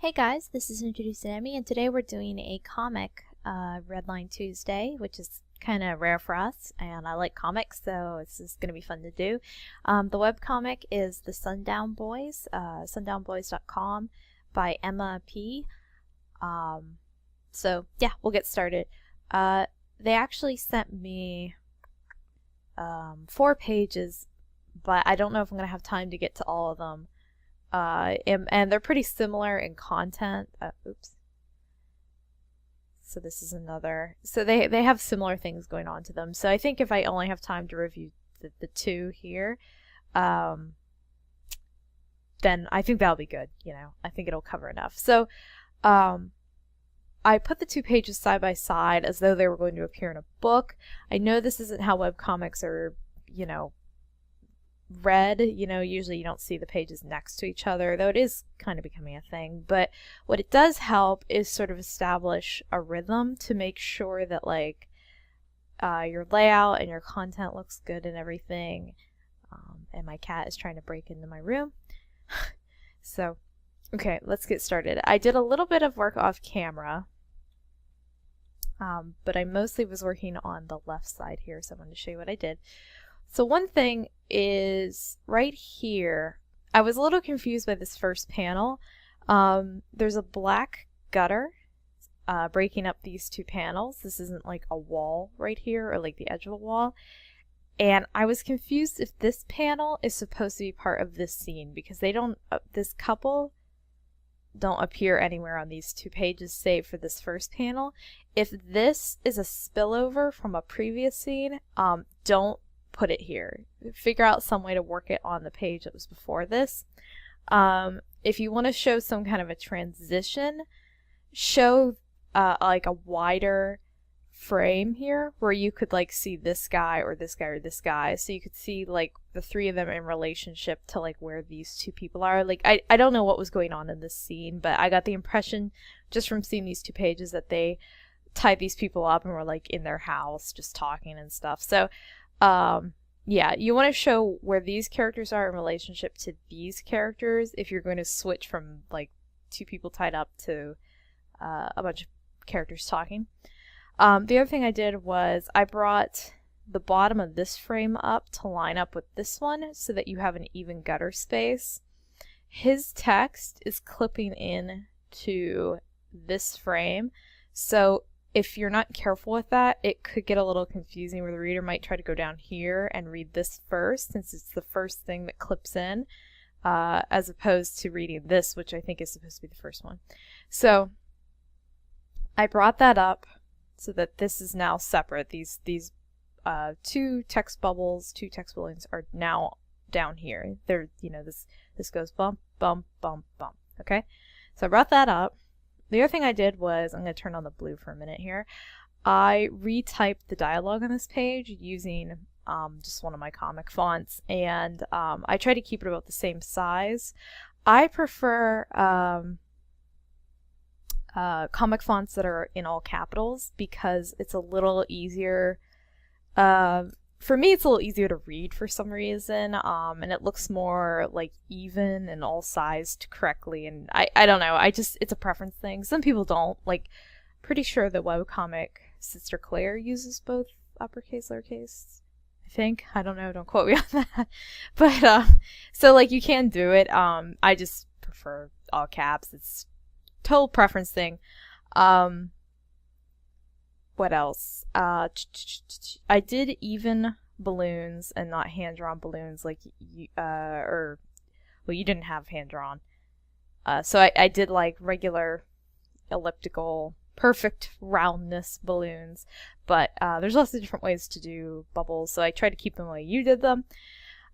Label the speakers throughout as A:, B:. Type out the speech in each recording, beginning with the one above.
A: Hey guys, this is IntroducingEmy, and today we're doing a comic Redline Tuesday, which is kind of rare for us, and I like comics, so this is going to be fun to do. The webcomic is The Sundown Boys, sundownboys.com by Emma P. So yeah, we'll get started. They actually sent me 4 pages, but I don't know if I'm going to have time to get to all of them. And they're pretty similar in content. Oops. So this is another. So they have similar things going on to them. So I think if I only have time to review the 2 here, then I think that'll be good. You know, I think it'll cover enough. So I put the 2 pages side by side as though they were going to appear in a book. I know this isn't how webcomics are, you know, read. You know, usually you don't see the pages next to each other, though it is kind of becoming a thing. But what it does help is sort of establish a rhythm to make sure that like your layout and your content looks good and everything. And my cat is trying to break into my room. So okay, let's get started. I did a little bit of work off camera, but I mostly was working on the left side here, so I wanted to show you what I did. So one thing is right here, I was a little confused by this first panel. There's a black gutter breaking up these 2 panels. This isn't like a wall right here or like the edge of a wall. And I was confused if this panel is supposed to be part of this scene, because they don't, this couple don't appear anywhere on these 2 pages save for this first panel. If this is a spillover from a previous scene, don't put it here. Figure out some way to work it on the page that was before this. If you want to show some kind of a transition, show like a wider frame here where you could like see this guy or this guy or this guy, so you could see like the 3 of them in relationship to like where these 2 people are. Like I don't know what was going on in this scene, but I got the impression just from seeing these 2 pages that they tied these people up and were like in their house just talking and stuff. So yeah, you want to show where these characters are in relationship to these characters if you're going to switch from like 2 people tied up to a bunch of characters talking. The other thing I did was I brought the bottom of this frame up to line up with this one so that you have an even gutter space. His text is clipping in to this frame, so if you're not careful with that, it could get a little confusing where the reader might try to go down here and read this first, since it's the first thing that clips in, as opposed to reading this, which I think is supposed to be the first one. So I brought that up so that this is now separate. These 2 text bubbles, 2 text balloons are now down here. They're, you know, this goes bump, bump, bump, bump. Okay, so I brought that up. The other thing I did was, I'm going to turn on the blue for a minute here, I retyped the dialogue on this page using just one of my comic fonts, and I try to keep it about the same size. I prefer comic fonts that are in all capitals because it's a little easier, for me it's a little easier to read for some reason, and it looks more like even and all sized correctly, and I don't know, it's a preference thing. Some people don't. Like, pretty sure the webcomic Sister Claire uses both uppercase, lowercase, I think. I don't know, don't quote me on that. But so like you can do it. I just prefer all caps. It's total preference thing. What else? I did even balloons and not hand-drawn balloons like you, well, you didn't have hand-drawn. So I did like regular elliptical, perfect roundness balloons, but there's lots of different ways to do bubbles, so I tried to keep them the way you did them.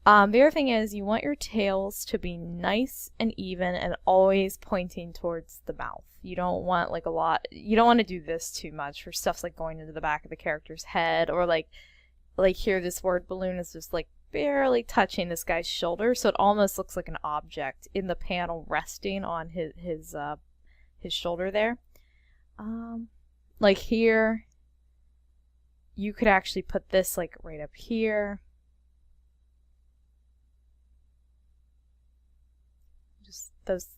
A: The other thing is you want your tails to be nice and even and always pointing towards the mouth. You don't want like a lot, you don't want to do this too much for stuff's like going into the back of the character's head, or like here this word balloon is just like barely touching this guy's shoulder, so it almost looks like an object in the panel resting on his shoulder there. Like here, you could actually put this like right up here. Just those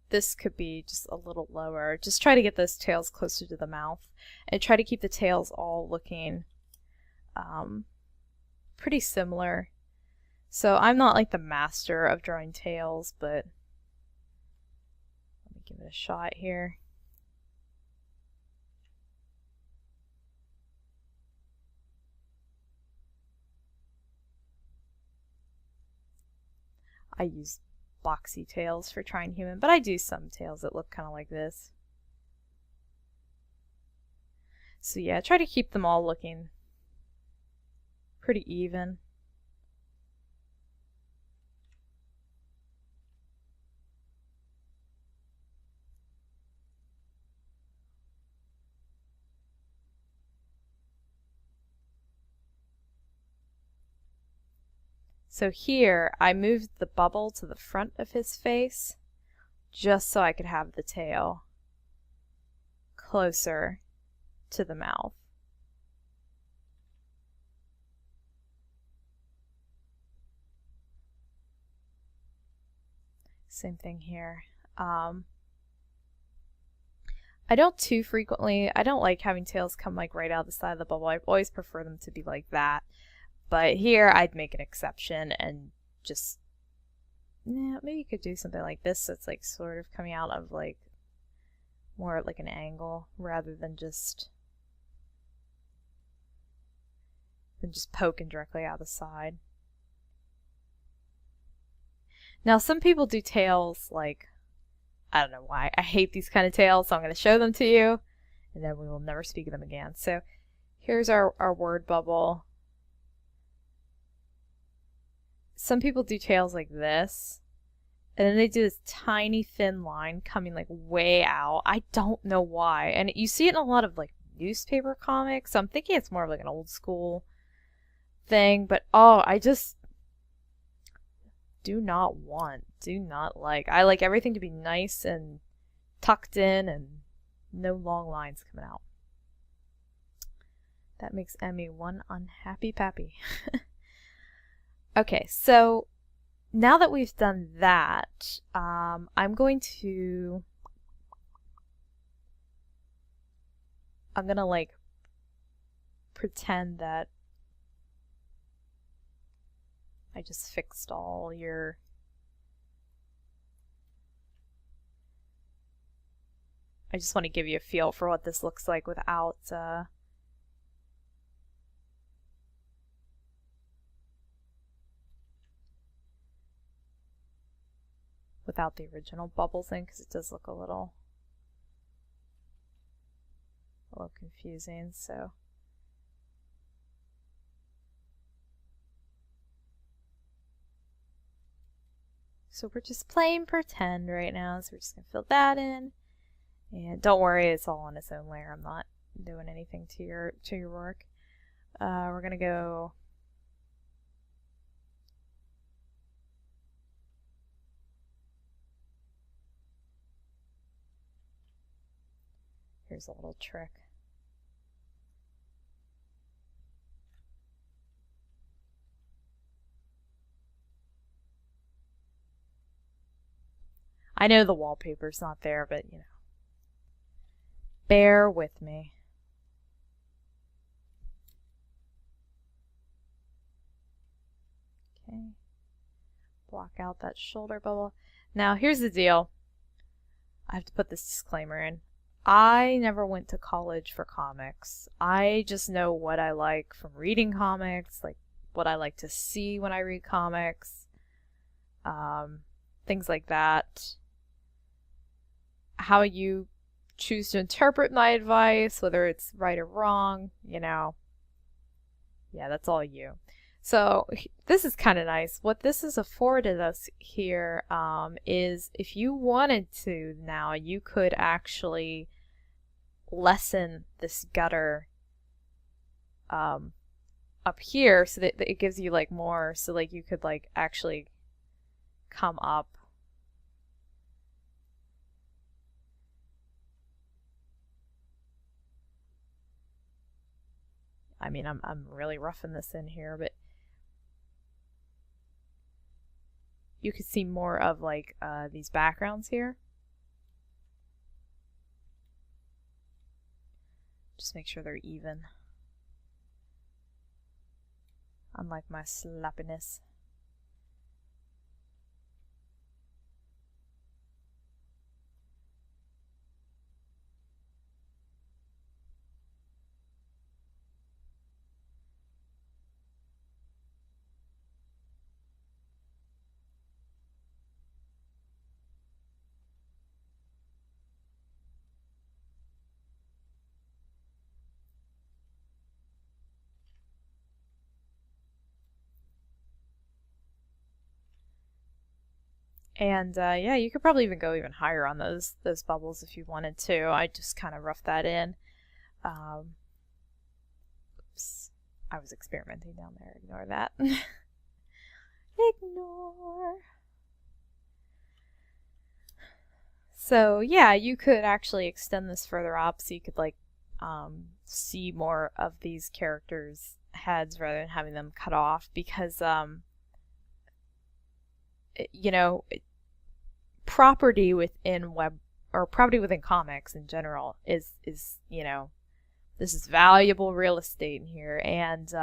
A: this could be just a little lower. Just try to get those tails closer to the mouth, and try to keep the tails all looking pretty similar. So I'm not like the master of drawing tails, but let me give it a shot here. I use boxy tails for trying human, but I do some tails that look kind of like this. So yeah, try to keep them all looking pretty even. So here, I moved the bubble to the front of his face just so I could have the tail closer to the mouth. Same thing here. I don't too frequently, I don't like having tails come like right out the side of the bubble. I always prefer them to be like that. But here I'd make an exception and just, yeah, maybe you could do something like this so it's like sort of coming out of like more like an angle rather than just poking directly out the side. Now some people do tails like, I don't know why, I hate these kind of tails, so I'm going to show them to you and then we will never speak of them again. So here's our word bubble. Some people do tails like this, and then they do this tiny thin line coming like way out. I don't know why. And you see it in a lot of like newspaper comics, so I'm thinking it's more of like an old school thing, but oh, I just do not like. I like everything to be nice and tucked in and no long lines coming out. That makes Emmy one unhappy pappy. Okay, so now that we've done that, I'm going to like pretend that I just fixed all your I just want to give you a feel for what this looks like without the original bubbles in, because it does look a little confusing. So we're just playing pretend right now, so we're just gonna fill that in, and don't worry, it's all on its own layer. I'm not doing anything to your work. We're gonna go here's a little trick. I know the wallpaper's not there, but you know, bear with me. Okay, block out that shoulder bubble. Now here's the deal. I have to put this disclaimer in. I never went to college for comics. I just know what I like from reading comics, like what I like to see when I read comics, things like that. How you choose to interpret my advice, whether it's right or wrong, you know, yeah, that's all you. So this is kind of nice. What this has afforded us here is if you wanted to now, you could actually lessen this gutter up here so that it gives you like more, so like you could like actually come up. I mean, I'm really roughing this in here, but you could see more of like these backgrounds here. Just make sure they're even. Unlike my sloppiness. And yeah, you could probably even go even higher on those bubbles if you wanted to. I just kind of roughed that in. Oops, I was experimenting down there. Ignore that. Ignore. So yeah, you could actually extend this further up, so you could like see more of these characters' heads rather than having them cut off, because you know, property within web or property within comics in general is you know, this is valuable real estate in here, and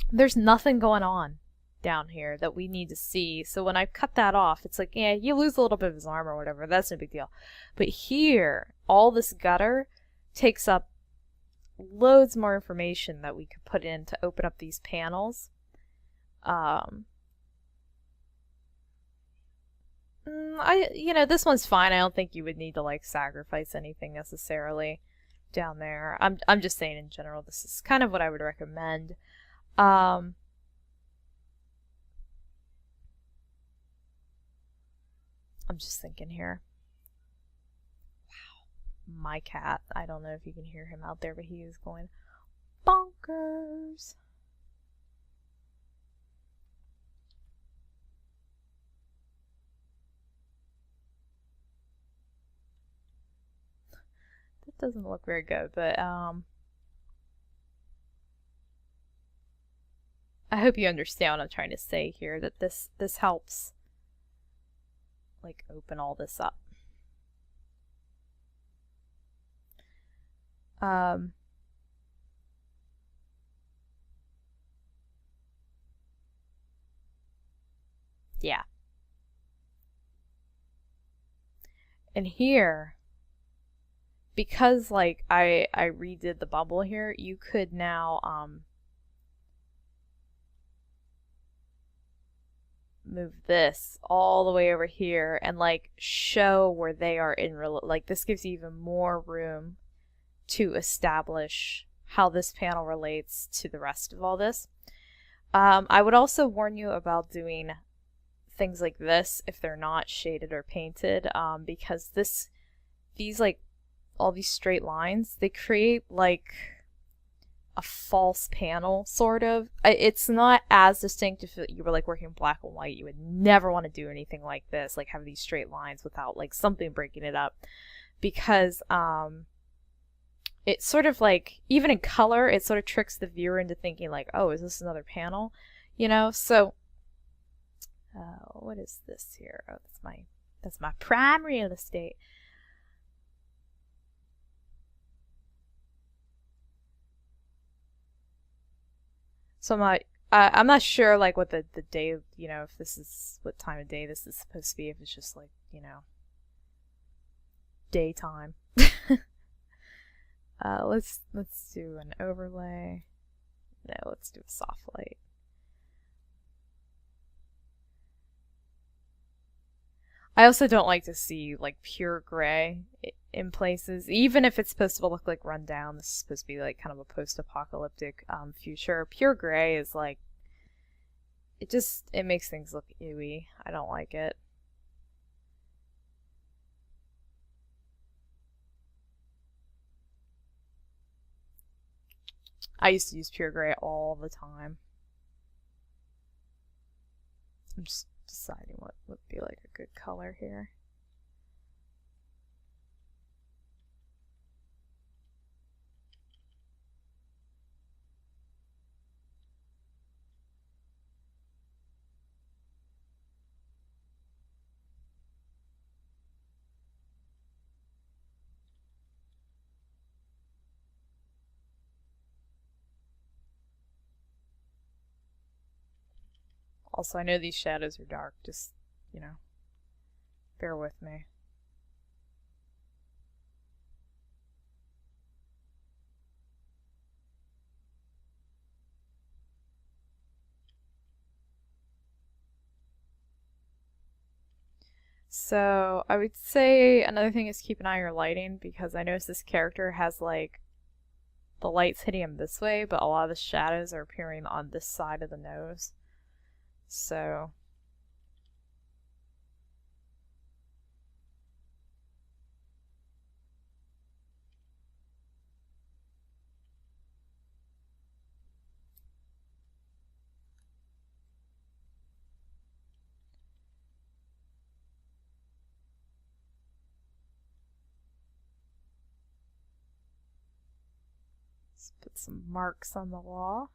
A: there's nothing going on down here that we need to see. So when I cut that off, it's like, yeah, you lose a little bit of his arm or whatever. That's no big deal. But here, all this gutter takes up loads more information that we could put in to open up these panels. You know, this one's fine. I don't think you would need to like sacrifice anything necessarily down there. I'm just saying in general, this is kind of what I would recommend. I'm just thinking here. Wow. My cat. I don't know if you can hear him out there, but he is going bonkers. That doesn't look very good, but I hope you understand what I'm trying to say here, that this helps like open all this up. Yeah. And here, because like I redid the bubble here, you could now move this all the way over here and like show where they are in real, like this gives you even more room to establish how this panel relates to the rest of all this. I would also warn you about doing things like this if they're not shaded or painted, because these like all these straight lines, they create like a false panel, sort of. It's not as distinct. If you were like working black and white, you would never want to do anything like this, like have these straight lines without like something breaking it up, because it's sort of like, even in color, it sort of tricks the viewer into thinking like, oh, is this another panel, you know? So what is this here? Oh, that's my prime real estate. So I'm not sure like what the day, you know, if this is what time of day this is supposed to be, if it's just like, you know, daytime. Let's do an overlay. No, let's do a soft light. I also don't like to see like pure gray in places, even if it's supposed to look like run down. This is supposed to be like kind of a post-apocalyptic future. Pure gray is like, it makes things look ewy. I don't like it. I used to use pure gray all the time. I'm just deciding what would be like a good color here. Also, I know these shadows are dark, just, you know, bear with me. So I would say another thing is keep an eye on your lighting, because I noticed this character has like the light's hitting him this way, but a lot of the shadows are appearing on this side of the nose. So let's put some marks on the wall.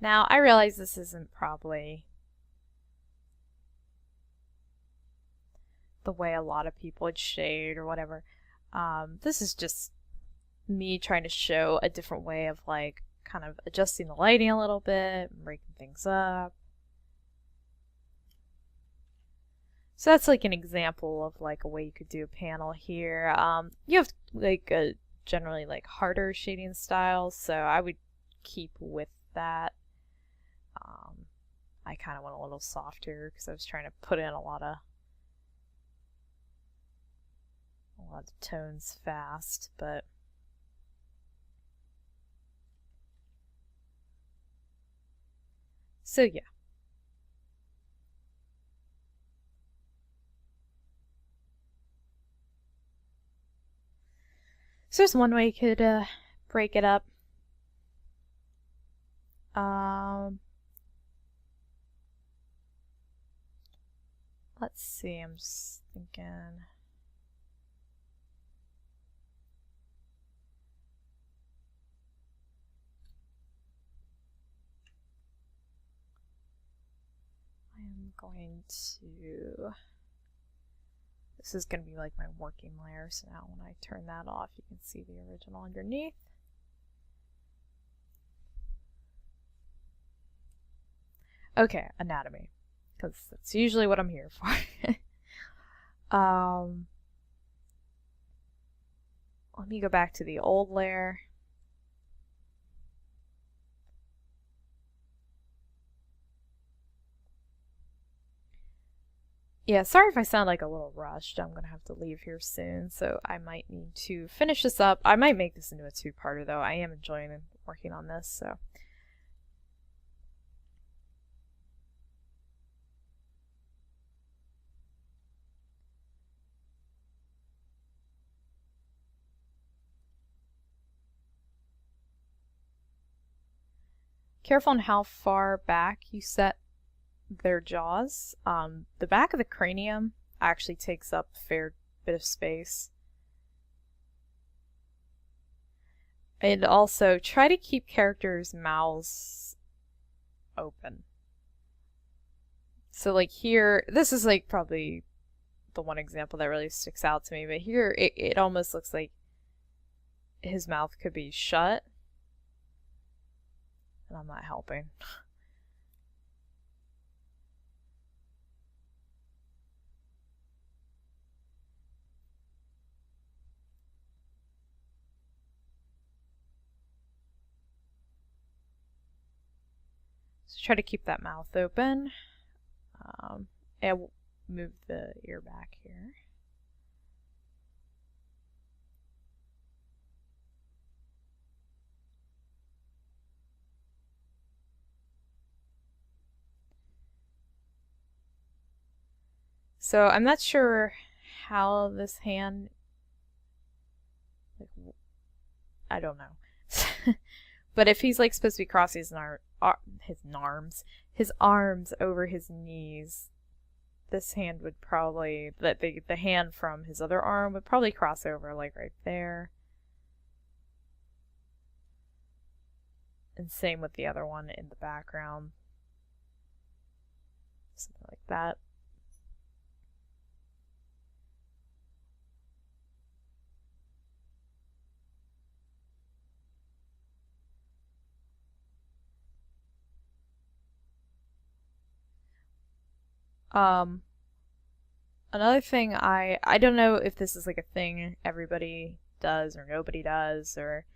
A: Now, I realize this isn't probably the way a lot of people would shade or whatever. This is just me trying to show a different way of like kind of adjusting the lighting a little bit, breaking things up. So that's like an example of like a way you could do a panel here. You have like a generally like harder shading styles, so I would keep with that. I kind of went a little softer because I was trying to put in a lot of tones fast, but so yeah. So there's one way you could break it up. Let's see, I'm just thinking. I'm going to. This is going to be like my working layer, so now when I turn that off, you can see the original underneath. Okay, anatomy, because that's usually what I'm here for. Let me go back to the old layer. Yeah, sorry if I sound like a little rushed. I'm going to have to leave here soon, so I might need to finish this up. I might make this into a two-parter, though. I am enjoying working on this, so. Careful on how far back you set their jaws. The back of the cranium actually takes up a fair bit of space. And also try to keep characters' mouths open. So like here, this is like probably the one example that really sticks out to me, but here it almost looks like his mouth could be shut. And I'm not helping. So try to keep that mouth open. And we'll move the ear back here. So I'm not sure how this hand, like, I don't know. But if he's like supposed to be crossing his arms over his knees, this hand would probably, the hand from his other arm would probably cross over like right there. And same with the other one in the background. Something like that. Another thing I don't know if this is like a thing everybody does or nobody does, or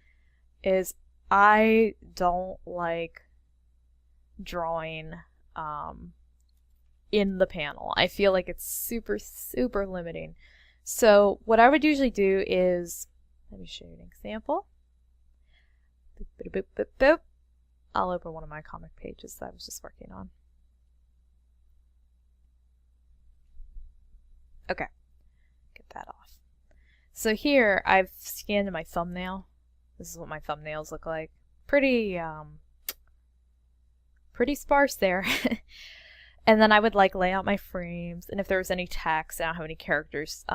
A: is I don't like drawing in the panel. I feel like it's super limiting. So what I would usually do is, let me show you an example. Boop, boop, boop, boop, boop. I'll open one of my comic pages that I was just working on. Okay, get that off. So here I've scanned my thumbnail. This is what my thumbnails look like. Pretty sparse there. And then I would like lay out my frames, and if there was any text, I don't have any characters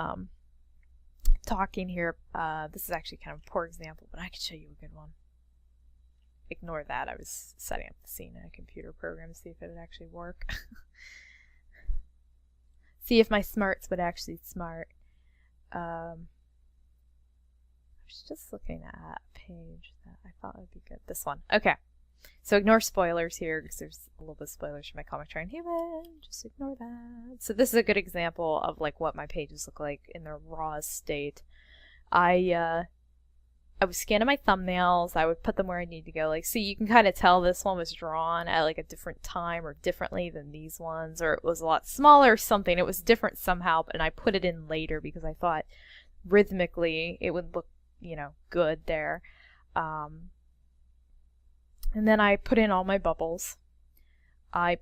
A: talking here. This is actually kind of a poor example, but I could show you a good one. Ignore that. I was setting up the scene in a computer program to see if it would actually work. See if my smarts would actually smart. I was just looking at a page that I thought would be good. This one. Okay. So ignore spoilers here because there's a little bit of spoilers from my comic trying human. Just ignore that. So this is a good example of like what my pages look like in their raw state. I was scanning my thumbnails. I would put them where I need to go. Like, see, you can kind of tell this one was drawn at like a different time or differently than these ones, or it was a lot smaller or something. It was different somehow, and I put it in later because I thought rhythmically it would look, you know, good there. And then I put in all my bubbles. I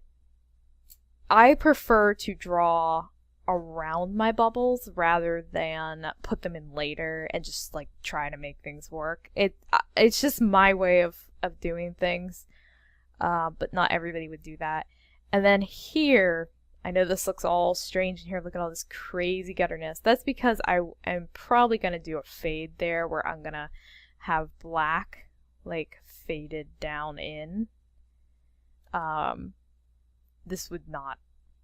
A: prefer to draw around my bubbles rather than put them in later and just like try to make things work. It's just my way of doing things, but not everybody would do that. And then here, I know this looks all strange in here. Look at all this crazy gutterness. That's because I am probably going to do a fade there where I'm going to have black like faded down in. This would not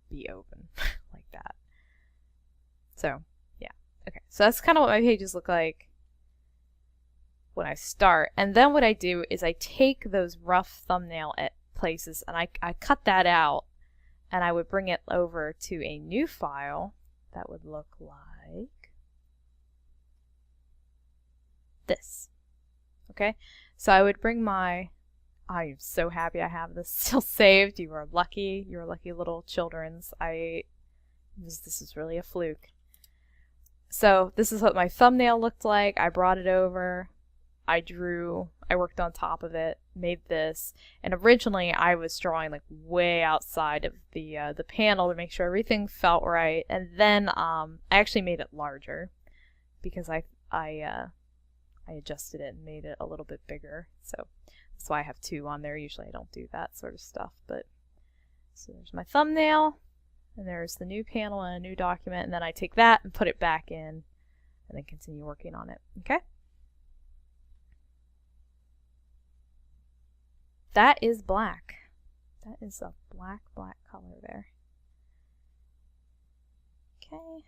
A: be open like that. So, yeah. Okay, so that's kind of what my pages look like when I start. And then what I do is I take those rough thumbnail places and I cut that out, and I would bring it over to a new file that would look like this. Okay, so I would bring my, I'm so happy I have this still saved. You are lucky. You're lucky little childrens. This is really a fluke. So this is what my thumbnail looked like. I brought it over. I worked on top of it, made this, and originally I was drawing like way outside of the panel to make sure everything felt right, and then I actually made it larger because I adjusted it and made it a little bit bigger. So that's why I have two on there. Usually I don't do that sort of stuff, but so there's my thumbnail, and there's the new panel and a new document, and then I take that and put it back in and then continue working on it. Okay? That is black. That is a black color there. Okay.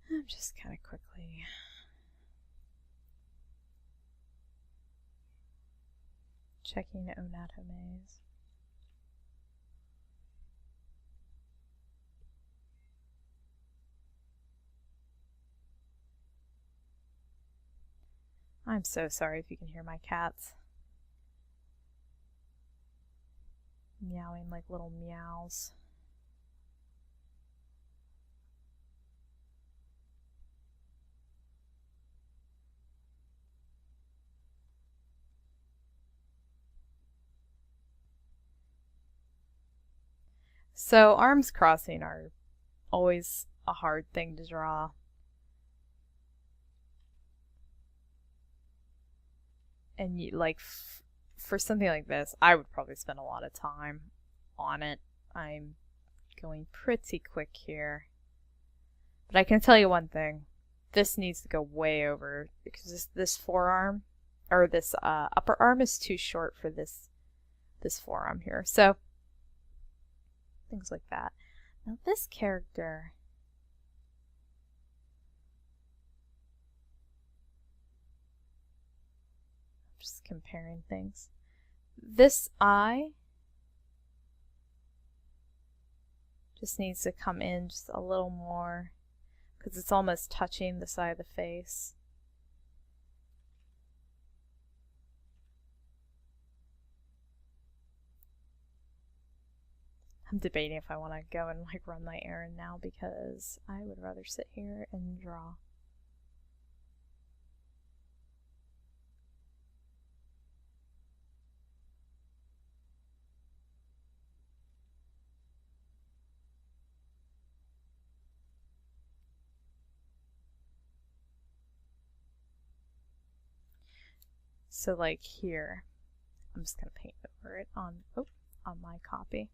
A: I'm just kind of quickly Checking anatomies. I'm so sorry if you can hear my cats meowing like little meows. So arms crossing are always a hard thing to draw. And you, like, for something like this, I would probably spend a lot of time on it. I'm going pretty quick here. But I can tell you one thing. This needs to go way over, because this forearm, or this upper arm is too short for this forearm here. So, things like that. Now this character, I'm just comparing things. This eye just needs to come in just a little more, because it's almost touching the side of the face. I'm debating if I want to go and like run my errand now, because I would rather sit here and draw. So like here, I'm just going to paint over it on my copy.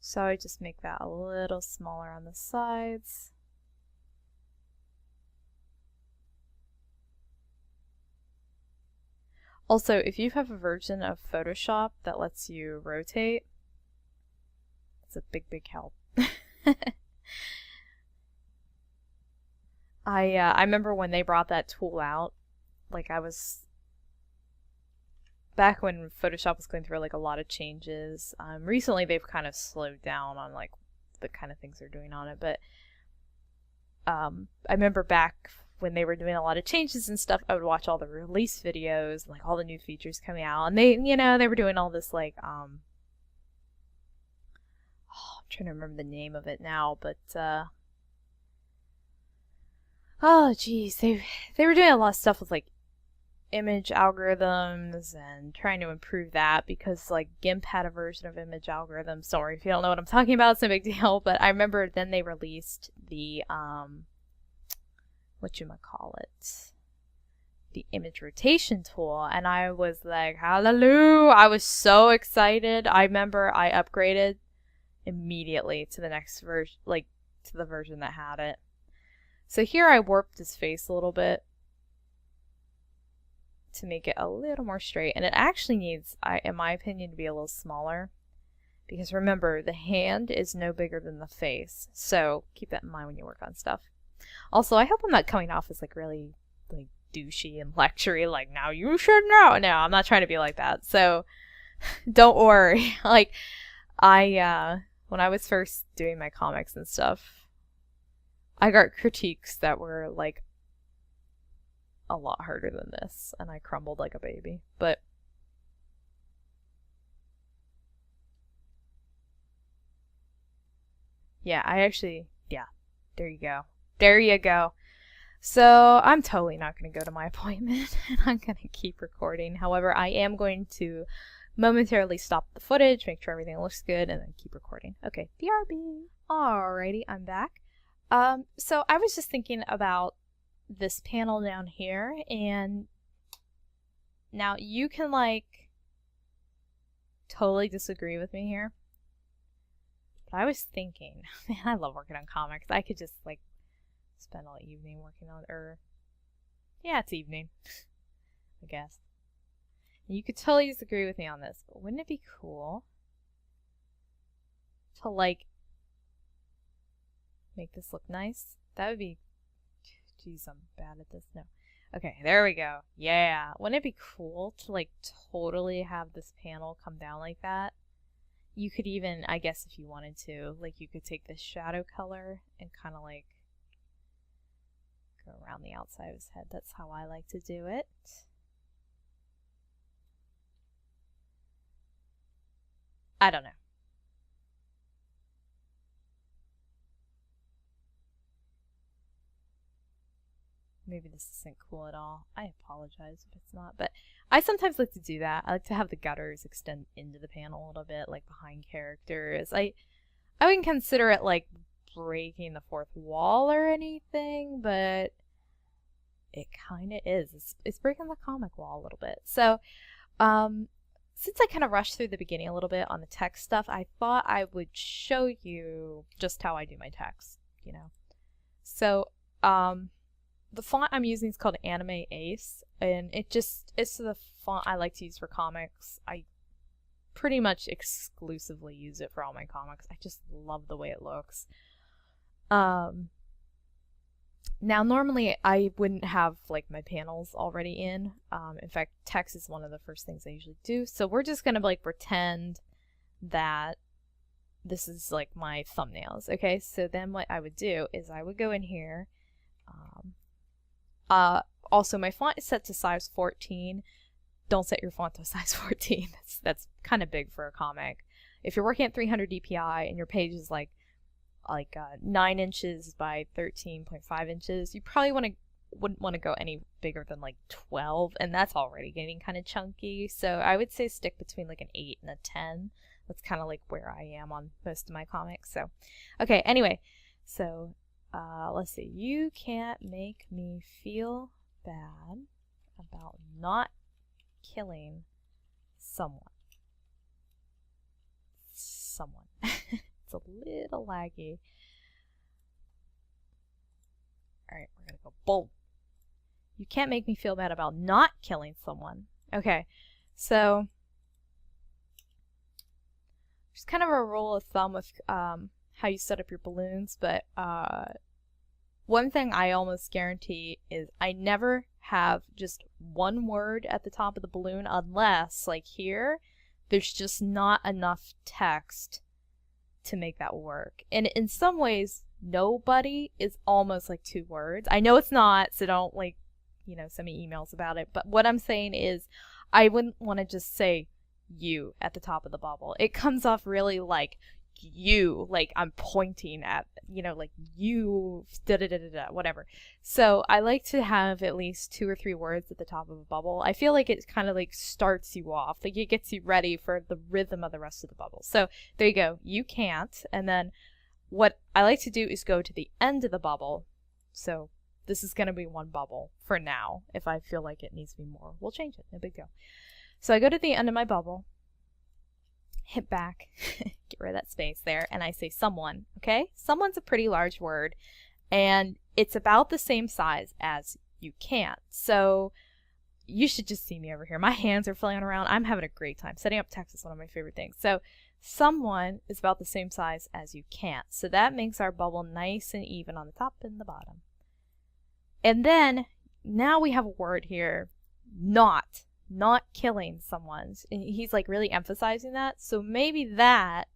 A: So I just make that a little smaller on the sides. Also, if you have a version of Photoshop that lets you rotate, it's a big, big help. I remember when they brought that tool out, like I was back when Photoshop was going through like a lot of changes. Recently they've kind of slowed down on like the kind of things they're doing on it, but I remember back when they were doing a lot of changes and stuff, I would watch all the release videos, like all the new features coming out, and they, you know, they were doing all this like I'm trying to remember the name of it now, but oh geez, they were doing a lot of stuff with like image algorithms and trying to improve that, because like GIMP had a version of image algorithms. Sorry if you don't know what I'm talking about, it's no big deal. But I remember then they released the the image rotation tool, and I was like, hallelujah, I was so excited. I remember I upgraded immediately to the next version, like to the version that had it. So here I warped his face a little bit to make it a little more straight, and it actually needs, in my opinion, to be a little smaller, because remember, the hand is no bigger than the face, so keep that in mind when you work on stuff. Also, I hope I'm not coming off as like really like douchey and lectury, like now you should know. No, I'm not trying to be like that, so don't worry. Like when I was first doing my comics and stuff, I got critiques that were like a lot harder than this, and I crumbled like a baby. But yeah, there you go. There you go. So I'm totally not going to go to my appointment, and I'm going to keep recording. However, I am going to momentarily stop the footage, make sure everything looks good, and then keep recording. Okay, BRB. Alrighty, I'm back. So I was just thinking about this panel down here, and now you can like totally disagree with me here, but I was thinking, man, I love working on comics. I could just like spend all evening working on, yeah, it's evening, I guess. And you could totally disagree with me on this, but wouldn't it be cool to like make this look nice? That would be, geez, I'm bad at this. No. Okay, there we go. Yeah. Wouldn't it be cool to like totally have this panel come down like that? You could even, I guess if you wanted to, like you could take this shadow color and kind of like go around the outside of his head. That's how I like to do it. I don't know. Maybe this isn't cool at all. I apologize if it's not, but I sometimes like to do that. I like to have the gutters extend into the panel a little bit, like behind characters. I wouldn't consider it like breaking the fourth wall or anything, but it kind of is. It's breaking the comic wall a little bit. So, since I kind of rushed through the beginning a little bit on the text stuff, I thought I would show you just how I do my text, you know. So, the font I'm using is called Anime Ace, and it's the font I like to use for comics. I pretty much exclusively use it for all my comics. I just love the way it looks. Now normally I wouldn't have like my panels already in. In fact, text is one of the first things I usually do. So we're just gonna like pretend that this is like my thumbnails. Okay, so then what I would do is I would go in here. Also, my font is set to size 14. Don't set your font to size 14. That's kind of big for a comic. If you're working at 300 DPI and your page is like 9 inches by 13.5 inches, you probably wouldn't want to go any bigger than like 12, and that's already getting kind of chunky. So I would say stick between like an 8 and a 10. That's kind of like where I am on most of my comics. So, okay, anyway, so let's see. You can't make me feel bad about not killing someone. It's a little laggy. Alright, we're gonna go bold. You can't make me feel bad about not killing someone. Okay, so there's kind of a rule of thumb with how you set up your balloons, but one thing I almost guarantee is I never have just one word at the top of the balloon unless, like here, there's just not enough text to make that work. And in some ways, nobody is almost like 2 words. I know it's not, so don't like, send me emails about it. But what I'm saying is I wouldn't want to just say you at the top of the bubble. It comes off really like you, like I'm pointing at, like you, whatever. So I like to have at least 2 or 3 words at the top of a bubble. I feel like it kind of like starts you off, like it gets you ready for the rhythm of the rest of the bubble. So there you go, you can't. And then what I like to do is go to the end of the bubble. So this is going to be 1 bubble for now. If I feel like it needs to be more, we'll change it, no big deal. So I go to the end of my bubble, hit back, get rid of that space there, and I say someone, okay? Someone's a pretty large word, and it's about the same size as you can't. So you should just see me over here. My hands are flailing around. I'm having a great time. Setting up text is one of my favorite things. So someone is about the same size as you can't. So that makes our bubble nice and even on the top and the bottom. And then now we have a word here, not killing someone. And he's like really emphasizing that. So maybe that,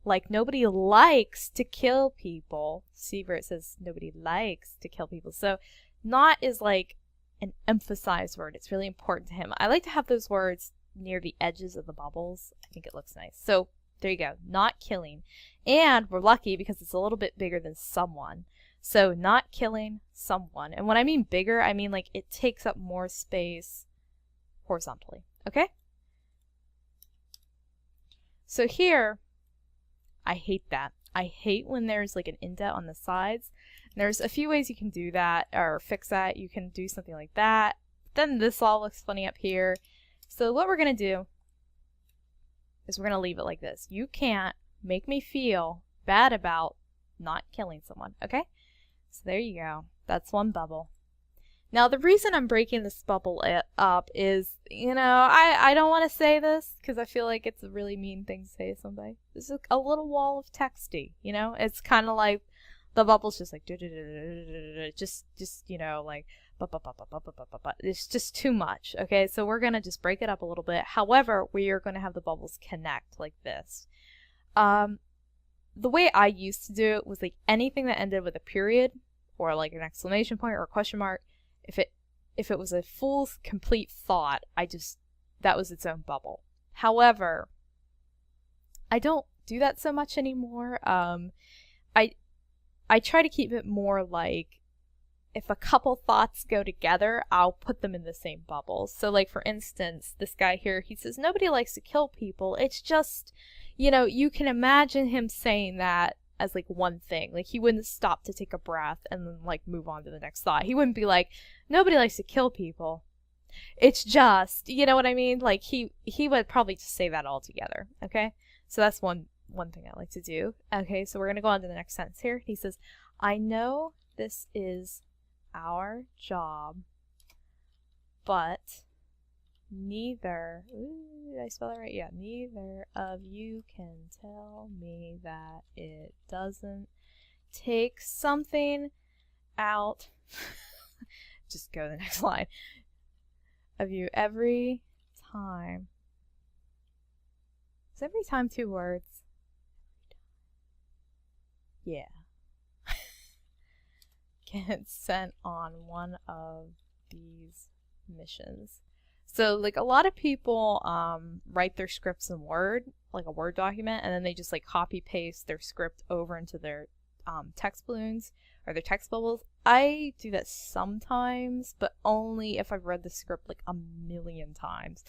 A: like nobody likes to kill people. See where it says nobody likes to kill people. So not is like an emphasized word. It's really important to him. I like to have those words near the edges of the bubbles. I think it looks nice. So there you go, not killing. And we're lucky because it's a little bit bigger than someone. So not killing someone. And when I mean bigger, I mean like it takes up more space horizontally. Okay? So here, I hate that. I hate when there's like an indent on the sides. There's a few ways you can do that or fix that. You can do something like that. Then this all looks funny up here. So what we're going to do is we're going to leave it like this. You can't make me feel bad about not killing someone. Okay? So there you go. That's 1 bubble. Now, the reason I'm breaking this bubble up is, I don't want to say this because I feel like it's a really mean thing to say to somebody. This is a little wall of texty, It's kind of like the bubble's just like just you know, like it's just too much. Okay, so we're gonna just break it up a little bit. However, we are gonna have the bubbles connect like this. The way I used to do it was like anything that ended with a period or like an exclamation point or a question mark, if it was a full complete thought, that was its own bubble. However, I don't do that so much anymore. I try to keep it more like, if a couple thoughts go together, I'll put them in the same bubble. So like, for instance, this guy here, he says, nobody likes to kill people. It's just, you know, you can imagine him saying that as like one thing. Like, he wouldn't stop to take a breath and then like move on to the next thought. He wouldn't be like, nobody likes to kill people. It's just, you know what I mean? Like, he would probably just say that all together. Okay? So that's one thing I like to do. Okay, so we're going to go on to the next sentence here. He says, I know this is our job, but neither, did I spell that right? Yeah, neither of you can tell me that it doesn't take something out. Just go to the next line. Of you every time. Is every time 2 words? Yeah. Get sent on one of these missions. So like, a lot of people write their scripts in Word, like a Word document, and then they just like copy paste their script over into their text balloons or their text bubbles. I do that sometimes, but only if I've read the script like a million times.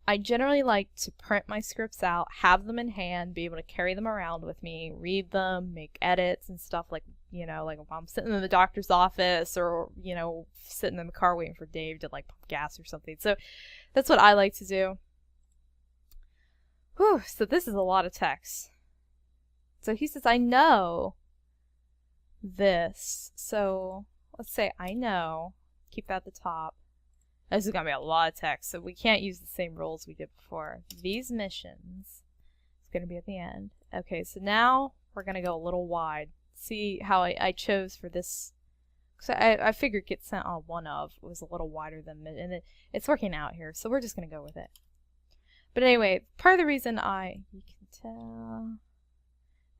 A: I generally like to print my scripts out, have them in hand, be able to carry them around with me, read them, make edits and stuff, like, you know, like if I'm sitting in the doctor's office or, you know, sitting in the car waiting for Dave to like pump gas or something. So that's what I like to do. Whew, so this is a lot of text. So he says, I know this. So let's say I know, keep that at the top. This is going to be a lot of text, so we can't use the same rules we did before. These missions is going to be at the end. Okay, so now we're going to go a little wide. See how I chose for this. So I figured get sent on one of was a little wider than, and it's working out here, so we're just going to go with it. But anyway, part of the reason you can tell,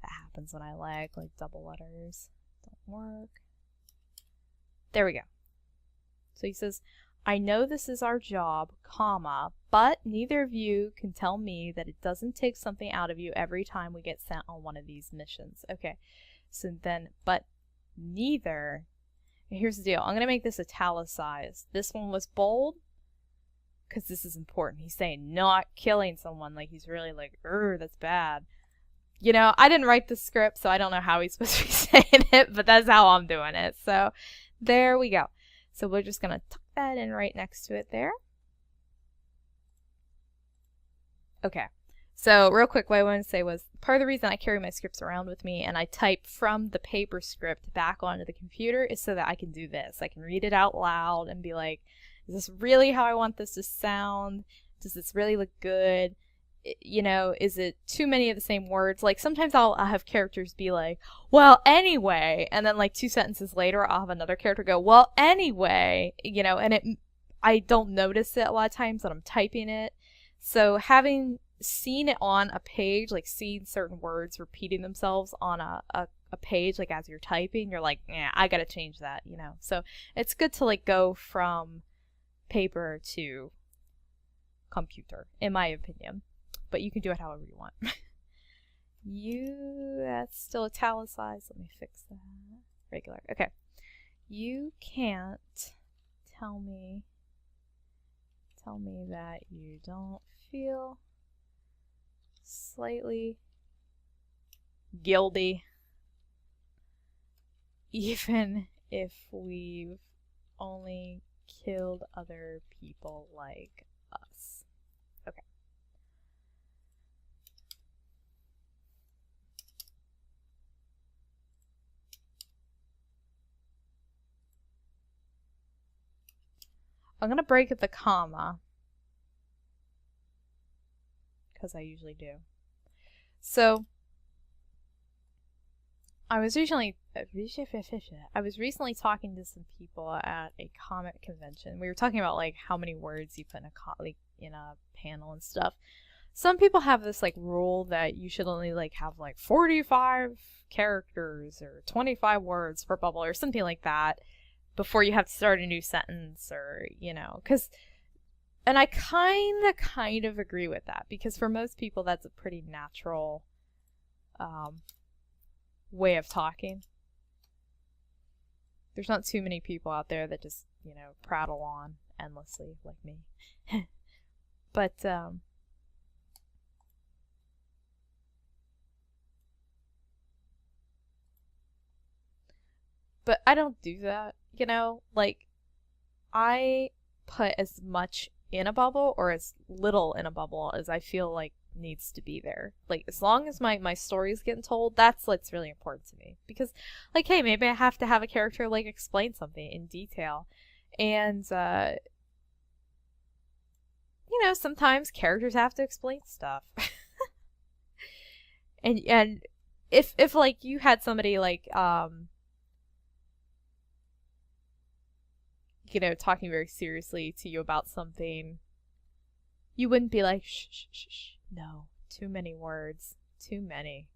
A: that happens when I like double letters. Don't work. There we go. So he says, I know this is our job, comma, but neither of you can tell me that it doesn't take something out of you every time we get sent on one of these missions. Okay, so then, but neither, and here's the deal. I'm going to make this italicized. This one was bold because this is important. He's saying not killing someone. Like, he's really like, that's bad. You know, I didn't write the script, so I don't know how he's supposed to be saying it, but that's how I'm doing it. So there we go. So we're just going to tuck that in right next to it there. Okay. So real quick, what I wanted to say was, part of the reason I carry my scripts around with me and I type from the paper script back onto the computer is so that I can do this. I can read it out loud and be like, is this really how I want this to sound? Does this really look good? You know, is it too many of the same words? Like, sometimes I'll have characters be like, well, anyway, and then like 2 sentences later I'll have another character go, well, anyway, you know, and I don't notice it a lot of times when I'm typing it. So having seen it on a page, like seeing certain words repeating themselves on a page, like as you're typing, you're like, yeah, I gotta change that, you know. So it's good to like go from paper to computer, in my opinion. But you can do it however you want. That's still italicized. Let me fix that. Regular. Okay. You can't tell me that you don't feel slightly guilty, even if we've only killed other people like us. Okay. I'm going to break at the comma, because I usually do. So I was recently talking to some people at a comic convention. We were talking about like how many words you put in in a panel and stuff. Some people have this like rule that you should only like have like 45 characters or 25 words per bubble or something like that before you have to start a new sentence, or and I kind of agree with that, because for most people that's a pretty natural way of talking. There's not too many people out there that just, prattle on endlessly like me. But I don't do that, like I put as much in a bubble or as little in a bubble as I feel like needs to be there. Like, as long as my story's getting told, that's what's really important to me. Because, like, hey, maybe I have to have a character, like, explain something in detail. And, sometimes characters have to explain stuff. and if like, you had somebody, like, talking very seriously to you about something, you wouldn't be like, shh, shh, shh, shh. No, too many words. Too many.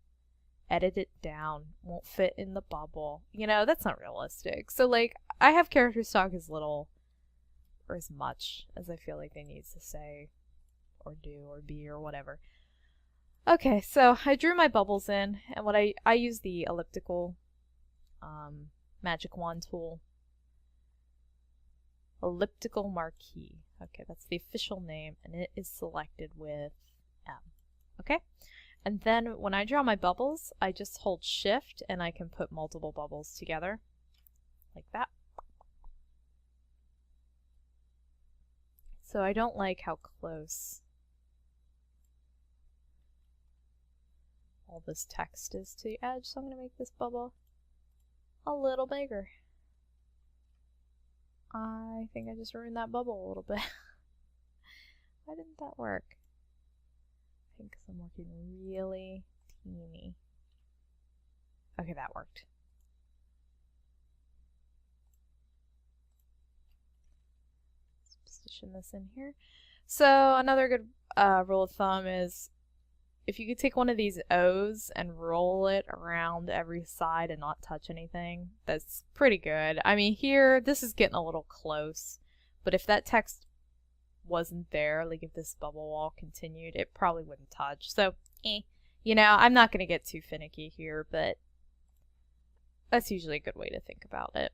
A: Edit it down. Won't fit in the bubble. That's not realistic. So, like, I have characters talk as little or as much as I feel like they need to say or do or be or whatever. Okay, so I drew my bubbles in, and what I use the elliptical magic wand tool. Elliptical marquee. Okay, that's the official name, and it is selected with M. Okay? And then when I draw my bubbles, I just hold shift and I can put multiple bubbles together. Like that. So I don't like how close all this text is to the edge, so I'm going to make this bubble a little bigger. I think I just ruined that bubble a little bit. Why didn't that work? I think because I'm working really teeny. Okay, that worked. Let's position this in here. So another good rule of thumb is, if you could take one of these O's and roll it around every side and not touch anything, that's pretty good. I mean, here, this is getting a little close, but if that text wasn't there, like if this bubble wall continued, it probably wouldn't touch. So, I'm not going to get too finicky here, but that's usually a good way to think about it.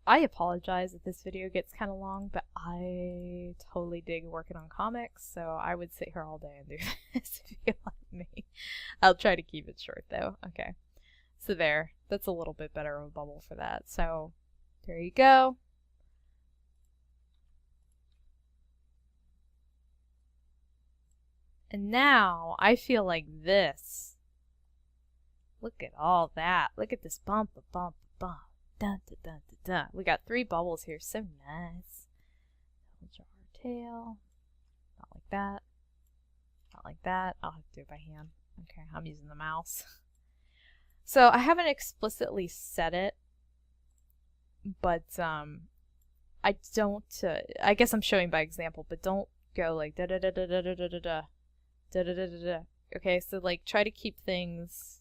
A: I apologize if this video gets kind of long, but I totally dig working on comics, so I would sit here all day and do this if you let me. I'll try to keep it short though. Okay. So there. That's a little bit better of a bubble for that. So there you go. And now I feel like this. Look at all that. Look at this bump, bump, bump. Dun, dun, dun, dun, dun. We got 3 bubbles here. So nice. We'll draw our tail. Not like that. Not like that. I'll have to do it by hand. Okay, I'm using the mouse. So I haven't explicitly said it, but I don't. I guess I'm showing by example, but don't go like da da da da da da da da da da da da da. Okay, so like try to keep things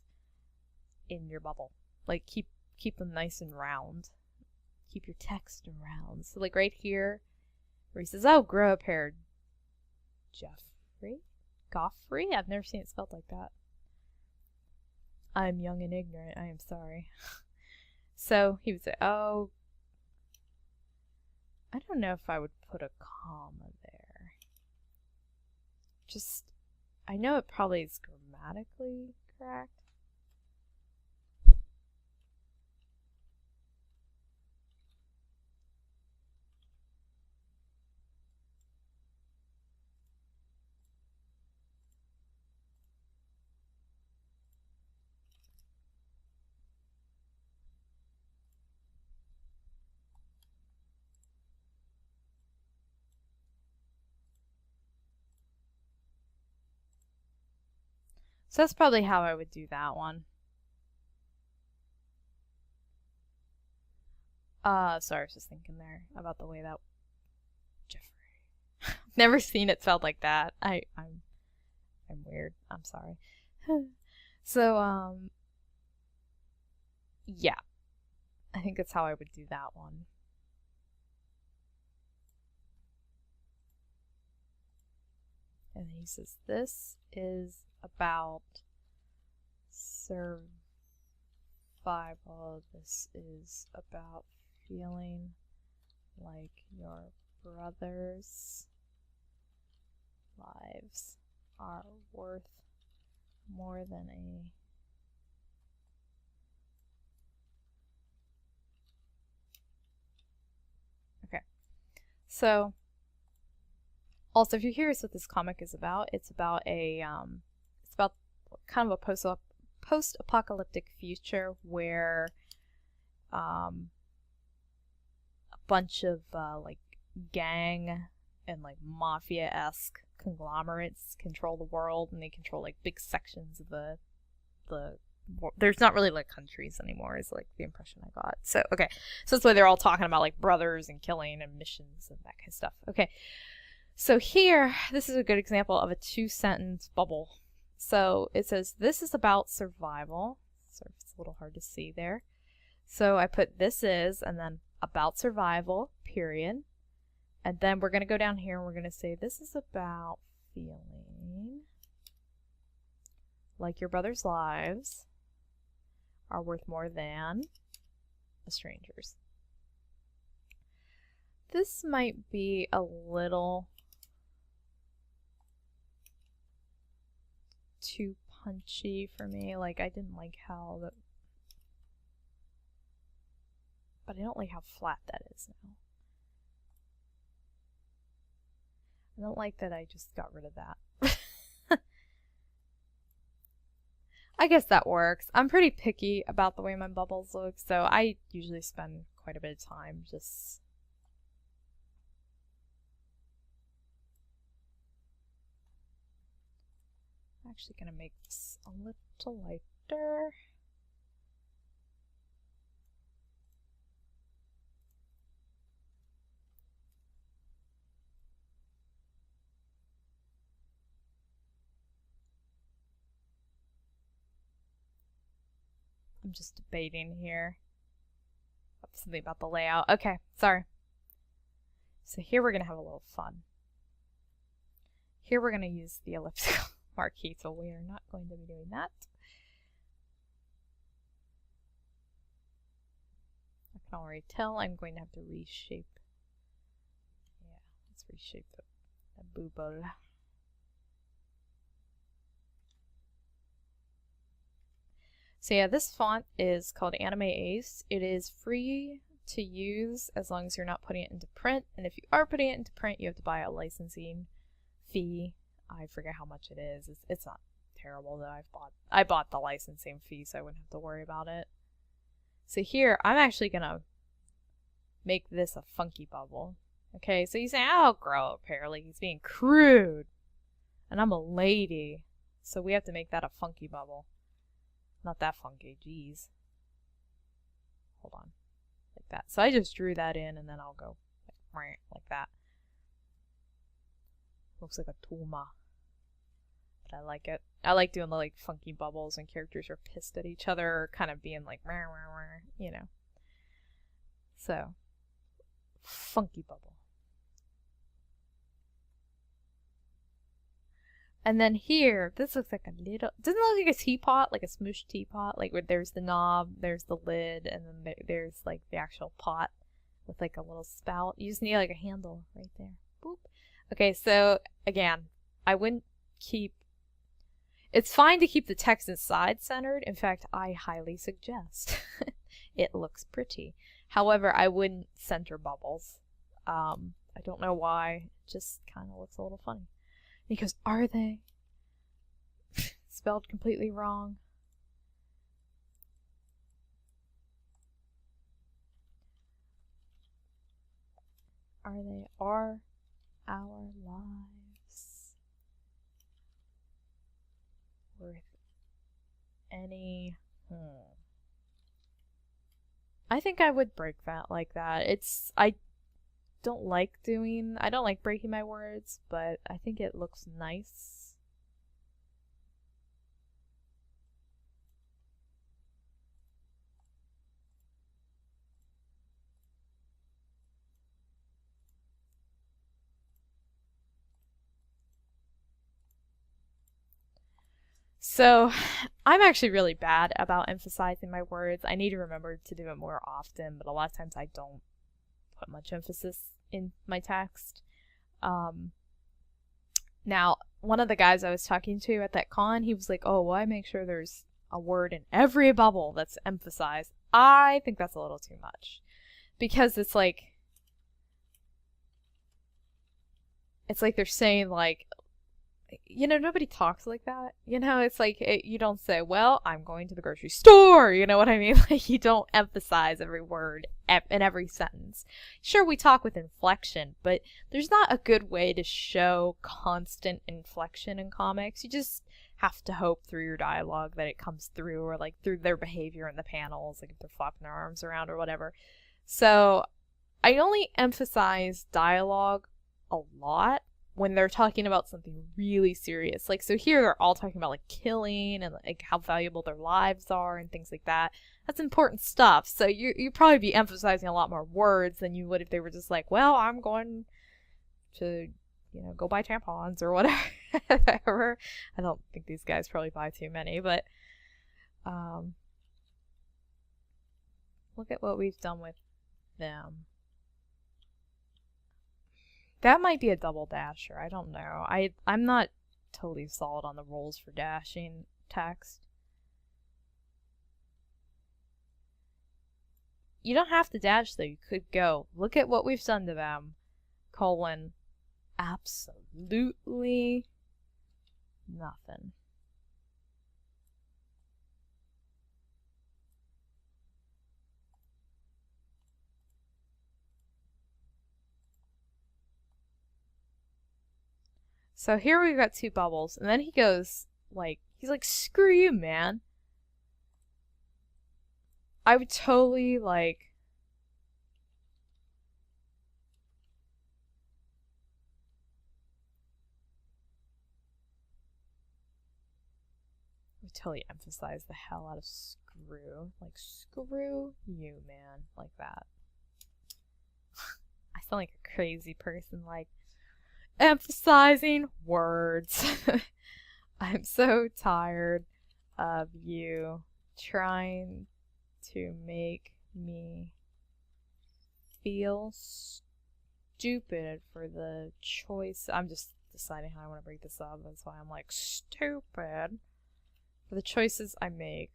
A: in your bubble. Like keep them nice and round. Keep your text round. So like right here, where he says, "Oh, grow a pair." Goffrey? I've never seen it spelled like that. I'm young and ignorant. I am sorry. So he would say, "Oh." I don't know if I would put a comma there. Just, I know it probably is grammatically correct. So that's probably how I would do that one. Sorry, I was just thinking there about the way that Jeffrey. Never seen it spelled like that. I'm weird. I'm sorry. So, yeah. I think that's how I would do that one. And he says, this is about survival. This is about feeling like your brother's lives are worth more than a So, also, if you're curious what this comic is about, it's about kind of a post-apocalyptic future where a bunch of like gang and like mafia-esque conglomerates control the world, and they control like big sections of the there's not really like countries anymore is like the impression I got. So okay, so that's why they're all talking about like brothers and killing and missions and that kind of stuff. Okay, so here this is a good example of a 2-sentence bubble. So it says this is about survival. So it's a little hard to see there. So I put this is and then about survival period, and then we're going to go down here and we're going to say this is about feeling like your brother's lives are worth more than a stranger's. This might be a little too punchy for me. Like, I didn't like how the... But I don't like how flat that is now. I don't like that I just got rid of that. I guess that works. I'm pretty picky about the way my bubbles look, so I usually spend quite a bit of time just... I'm actually going to make this a little lighter. I'm just debating here. Something about the layout. Okay, sorry. So here we're going to have a little fun. Here we're going to use the elliptical marquee, so we are not going to be doing that. I can already tell I'm going to have to reshape. Yeah, let's reshape the bubble. So yeah, this font is called Anime Ace. It is free to use as long as you're not putting it into print. And if you are putting it into print, you have to buy a licensing fee. I forget how much it is. It's not terrible though. I bought the licensing fee so I wouldn't have to worry about it. So here, I'm actually gonna make this a funky bubble. Okay, so you say, "I'll grow up, apparently." He's being crude. And I'm a lady. So we have to make that a funky bubble. Not that funky, jeez. Hold on. Like that. So I just drew that in and then I'll go like that. Looks like a Tuma. But I like it. I like doing the like funky bubbles when characters are pissed at each other or kind of being like, you know. So, funky bubble. And then here, this looks like a little, doesn't it look like a teapot, like a smooshed teapot? Like where there's the knob, there's the lid, and then there's like the actual pot with like a little spout. You just need like a handle right there. Boop. Okay, so again, I wouldn't keep, it's fine to keep the text inside centered. In fact, I highly suggest. It looks pretty. However, I wouldn't center bubbles. I don't know why. It just kind of looks a little funny. And he goes, "Are they?" Spelled completely wrong. Are they? Are our lives worth any... I think I would break that like that. I don't like breaking my words, but I think it looks nice. So, I'm actually really bad about emphasizing my words. I need to remember to do it more often, but a lot of times I don't put much emphasis in my text. Now, one of the guys I was talking to at that con, he was like, oh, well, I make sure there's a word in every bubble that's emphasized. I think that's a little too much. Because it's like they're saying, like, you know, nobody talks like that. You know, it's like, you don't say, well, I'm going to the grocery store. You know what I mean? Like, you don't emphasize every word in every sentence. Sure, we talk with inflection, but there's not a good way to show constant inflection in comics. You just have to hope through your dialogue that it comes through, or like through their behavior in the panels, like if they're flopping their arms around or whatever. So I only emphasize dialogue a lot when they're talking about something really serious. Like, so here they're all talking about, like, killing and, like, how valuable their lives are and things like that. That's important stuff. So you'd probably be emphasizing a lot more words than you would if they were just like, well, I'm going to, you know, go buy tampons or whatever. I don't think these guys probably buy too many, but look at what we've done with them. That might be a double dasher. I don't know. I'm not totally solid on the rules for dashing text. You don't have to dash, though. You could go, look at what we've done to them, colon, absolutely nothing. So here we've got two bubbles, and then he goes, like, he's like, screw you, man. I would totally, like, emphasize the hell out of screw. Like, screw you, man. Like that. I sound like a crazy person, like, emphasizing words. I'm so tired of you trying to make me feel stupid for the choice. I'm just deciding how I want to break this up. That's why I'm like, stupid for the choices I make.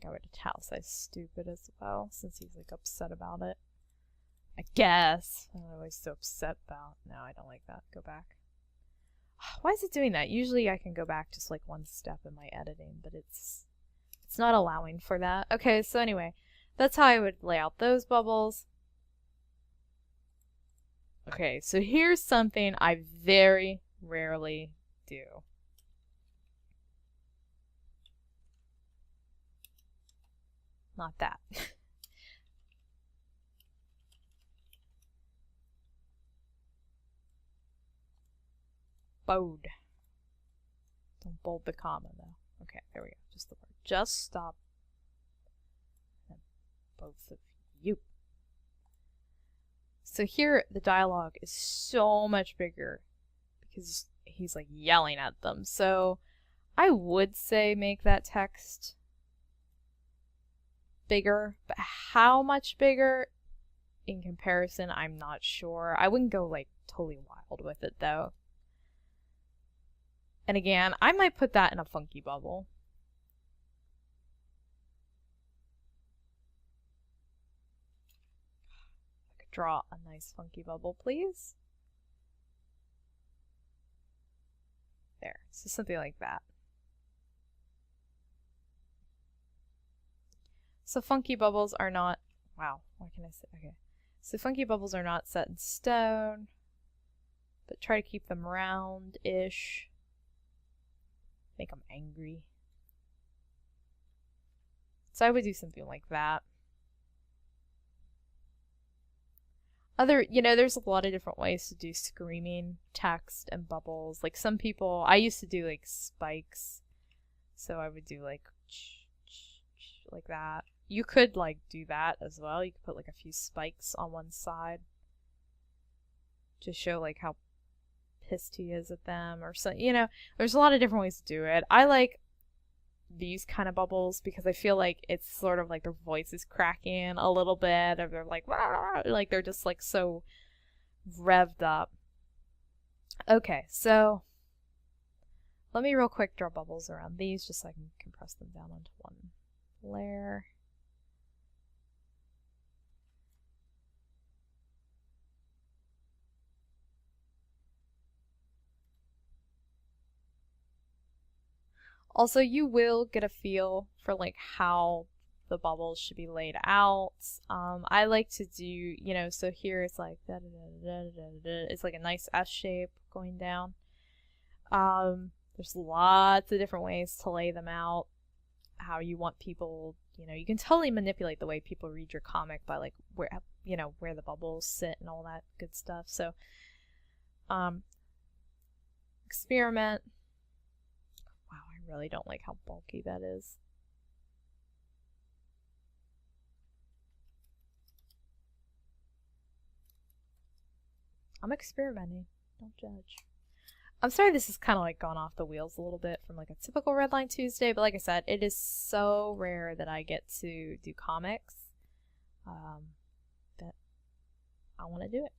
A: I would italicize stupid as well, since he's like upset about it. I guess. I don't know what he's so upset about. No, I don't like that. Go back. Why is it doing that? Usually I can go back just like one step in my editing, but it's not allowing for that. Okay, so anyway, that's how I would lay out those bubbles. Okay, so here's something I very rarely do. Not that. Bold. Don't bold the comma, though. Okay, there we go. Just the word. Just stop. And both of you. So here, the dialogue is so much bigger because he's like yelling at them. So I would say make that text bigger, but how much bigger in comparison, I'm not sure. I wouldn't go like totally wild with it though. And again, I might put that in a funky bubble. I could draw a nice funky bubble, please. There, so something like that. So funky bubbles are not, wow, what can I say? Okay. So funky bubbles are not set in stone, but try to keep them round-ish. Make them angry. So I would do something like that. There's a lot of different ways to do screaming text and bubbles. Like some people, I used to do like spikes. So I would do like that. You could like do that as well. You could put like a few spikes on one side to show like how pissed he is at them or so. There's a lot of different ways to do it. I like these kind of bubbles because I feel like it's sort of like their voice is cracking a little bit, or they're like, Wah! Like they're just like so revved up. Okay, so let me real quick draw bubbles around these just so I can compress them down onto one layer. Also, you will get a feel for like how the bubbles should be laid out. I like to do, so here it's like it's like a nice S shape going down. There's lots of different ways to lay them out. How you want people, you can totally manipulate the way people read your comic by like where the bubbles sit and all that good stuff. So, experiment. Wow, I really don't like how bulky that is. I'm experimenting. Don't judge. I'm sorry this has kind of like gone off the wheels a little bit from like a typical Redline Tuesday, but like I said, it is so rare that I get to do comics that I want to do it.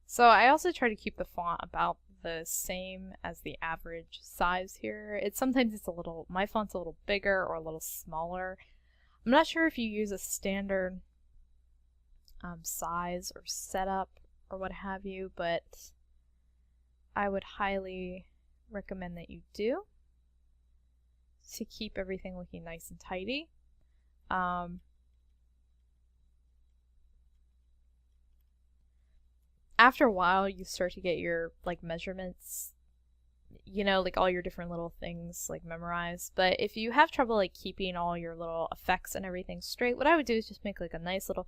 A: So I also try to keep the font about the same as the average size here. Sometimes it's my font's a little bigger or a little smaller. I'm not sure if you use a standard size or setup or what have you, but I would highly recommend that you do to keep everything looking nice and tidy. After a while, you start to get your like measurements, like all your different little things like memorized. But if you have trouble like keeping all your little effects and everything straight, what I would do is just make like a nice little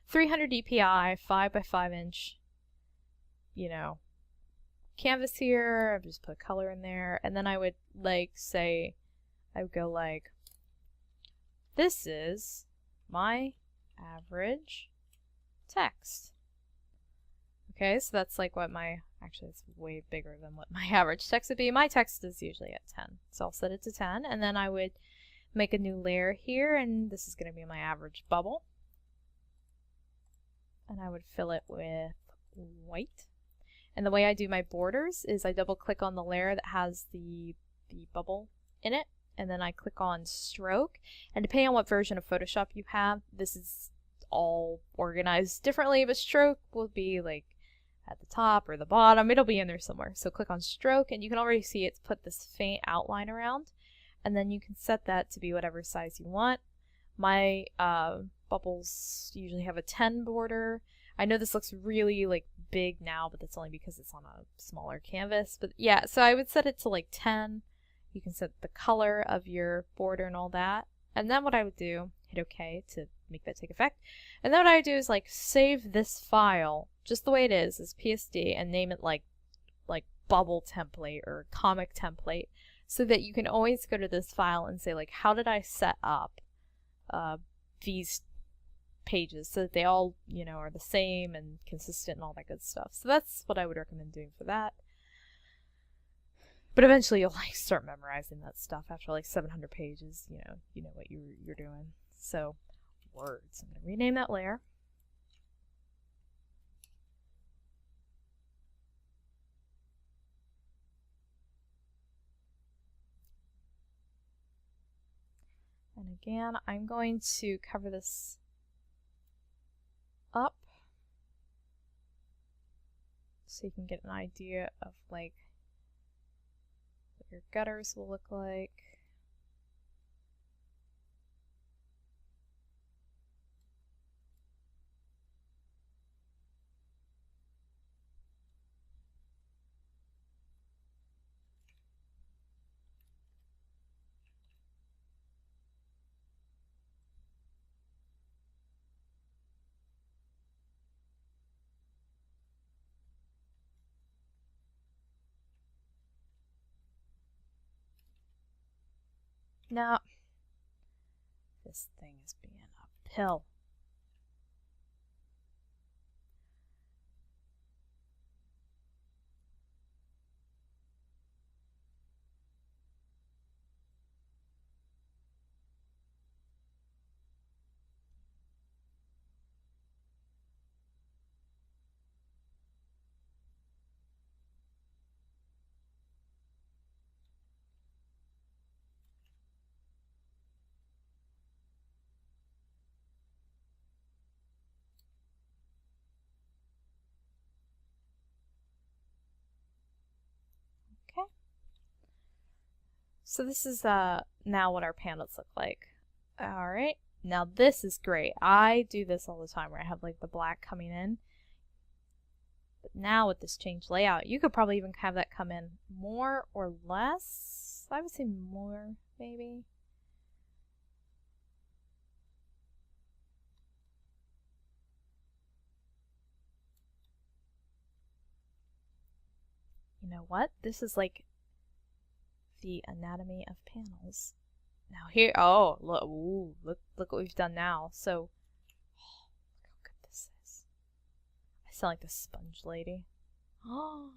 A: 300 dpi 5x5 inch, canvas here. I just put color in there, and then I would I would go like, this is my average text. Okay, so that's like what actually it's way bigger than what my average text would be. My text is usually at 10, so I'll set it to 10, and then I would make a new layer here, and this is going to be my average bubble. And I would fill it with white. And the way I do my borders is I double click on the layer that has the bubble in it, and then I click on stroke, and depending on what version of Photoshop you have, this is all organized differently, but stroke will be like at the top or the bottom. It'll be in there somewhere. So click on stroke, and you can already see it's put this faint outline around, and then you can set that to be whatever size you want. My bubbles usually have a 10 border. I know this looks really like big now, but that's only because it's on a smaller canvas. But yeah, so I would set it to like 10. You can set the color of your border and all that. And then what I would do, hit OK to make that take effect. And then what I would do is like save this file just the way it is as PSD and name it like bubble template or comic template, so that you can always go to this file and say like, how did I set up these pages so that they all, you know, are the same and consistent and all that good stuff. So that's what I would recommend doing for that. But eventually you'll like start memorizing that stuff after like 700 pages, you know what you're doing. So words, I'm going to rename that layer. And again, I'm going to cover this up so you can get an idea of like what your gutters will look like. Now, this thing is being uphill. Okay. So this is now what our panels look like. Alright, now this is great. I do this all the time where I have like the black coming in. But now with this changed layout, you could probably even have that come in more or less. I would say more, maybe. You know what? This is like the anatomy of panels. Now here, oh, look, ooh, look what we've done now. So, oh, look how good this is. I sound like the sponge lady. Oh.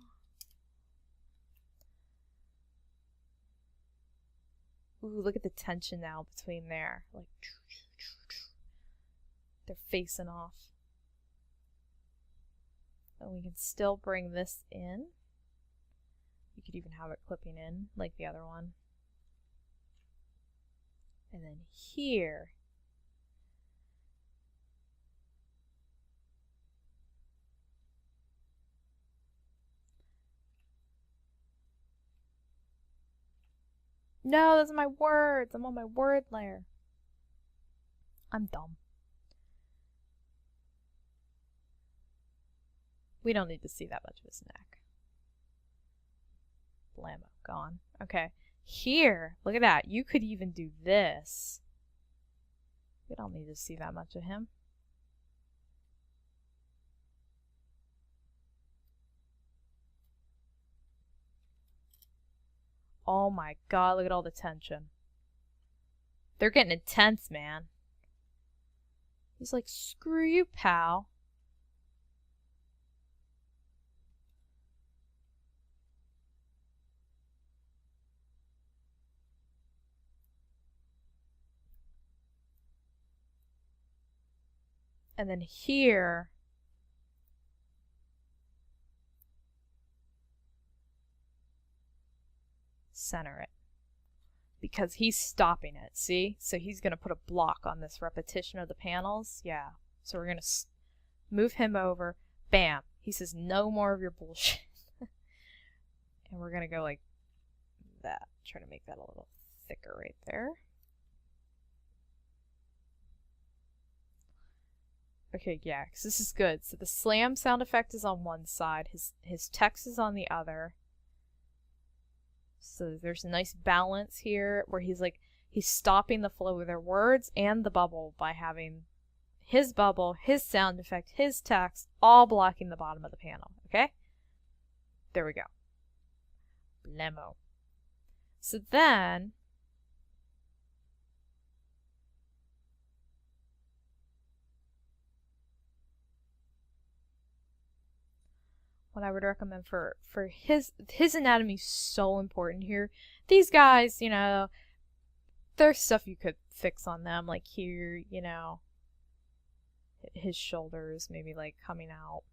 A: Ooh, look at the tension now between there. Like, they're facing off. And we can still bring this in. You could even have it clipping in like the other one. And then here, no, those are my words. I'm on my word layer. I'm dumb. We don't need to see that much of his neck. Blammo, gone. Okay. Here, look at that. You could even do this. We don't need to see that much of him. Oh my god, look at all the tension. They're getting intense, man. He's like, screw you, pal. And then here, center it. Because he's stopping it, see? So he's going to put a block on this repetition of the panels. Yeah. So we're going to move him over. Bam. He says, no more of your bullshit. And we're going to go like that. Try to make that a little thicker right there. Okay, yeah, because this is good. So the slam sound effect is on one side. His text is on the other. So there's a nice balance here where he's stopping the flow of their words and the bubble by having his bubble, his sound effect, his text, all blocking the bottom of the panel, okay? There we go. Blammo. So then, what I would recommend for his anatomy is so important here. These guys, you know, there's stuff you could fix on them, like here, you know, his shoulders maybe like coming out.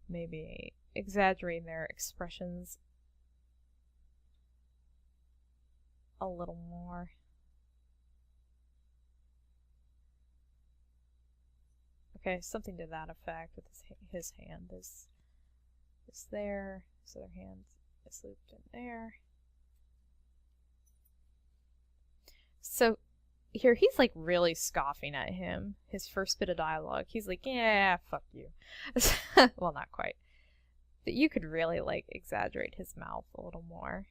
A: Maybe exaggerating their expressions a little more. Okay, something to that effect with his hand is there, his other hand is looped in there. So here he's like really scoffing at him. His first bit of dialogue, he's like, yeah, fuck you. Well, not quite. But you could really like exaggerate his mouth a little more.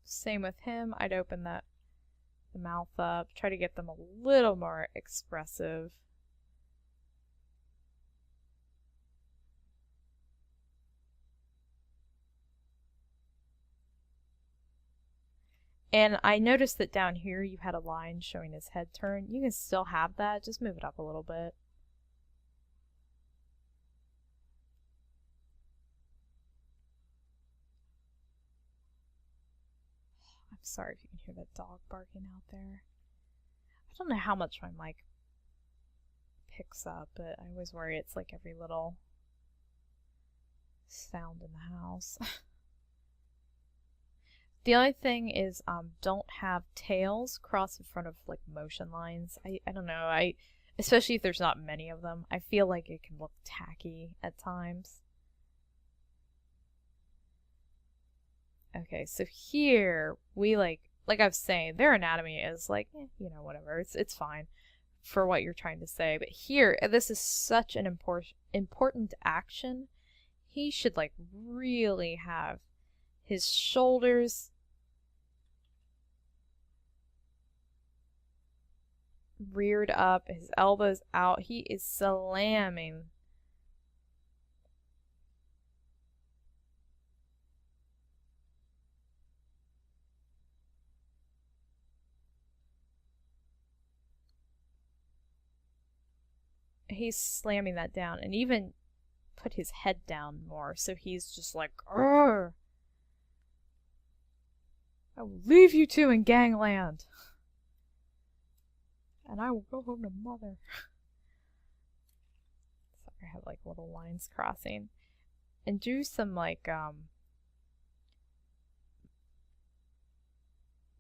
A: Same with him. I'd open the mouth up, try to get them a little more expressive. And I noticed that down here you had a line showing his head turn. You can still have that, just move it up a little bit. I'm sorry if you can hear that dog barking out there. I don't know how much my mic picks up, but I always worry it's like every little sound in the house. The only thing is, don't have tails cross in front of like motion lines. I don't know, especially if there's not many of them, I feel like it can look tacky at times. Okay, so here we like I was saying, their anatomy is like, you know, whatever. It's fine for what you're trying to say. But here, this is such an important action. He should like really have his shoulders reared up, his elbows out. He is slamming. He's slamming that down, and even put his head down more, so he's just like, "Arr! I will leave you two in gangland, and I will go home to mother." Sorry, I have like little lines crossing. And do some like